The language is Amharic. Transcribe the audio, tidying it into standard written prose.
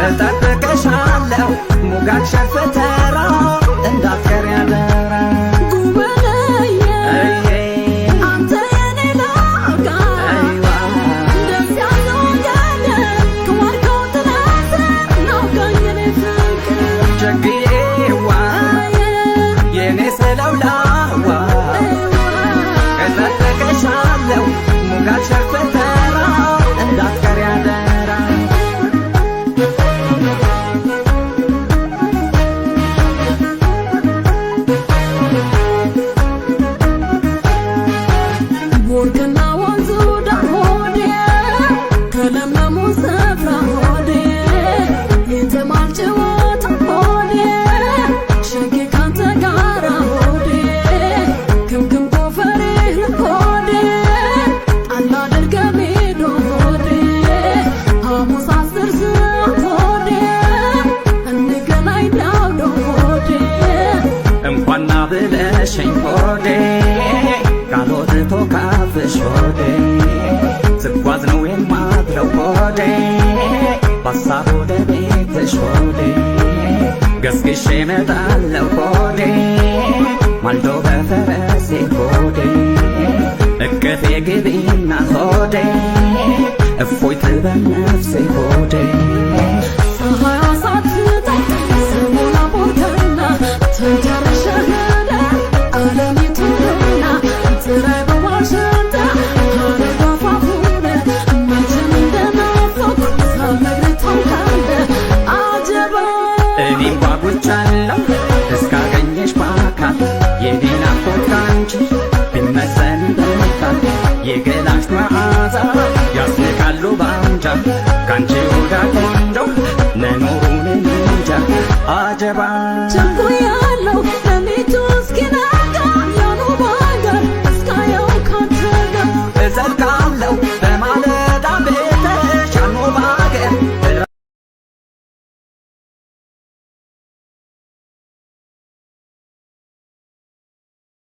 እጠብቅሻለሁ ሙጋት ሸፍተራ እንዳትቀሪ አደራ ስጓዝ ነው የማድረው ሆዴ ባሳብ ወደ ቤትሽ ሆዴ ገስግሼ እመጣለሁ ሆዴ ማልዶ በፈረሴ ሆዴ እቅፌ ግቢና ሆዴ እፎይ ትበል ነፍሴ ሆዴ እስካገኘሽ ባካል የኔና ፎታንቺ ቢመሰል ይበልጣል የገላሽ መዓዛ ያስንቃሉ ባንጃ ካንቺ ወዳ ቆንጆ መኖሩን እንጃ አጀባ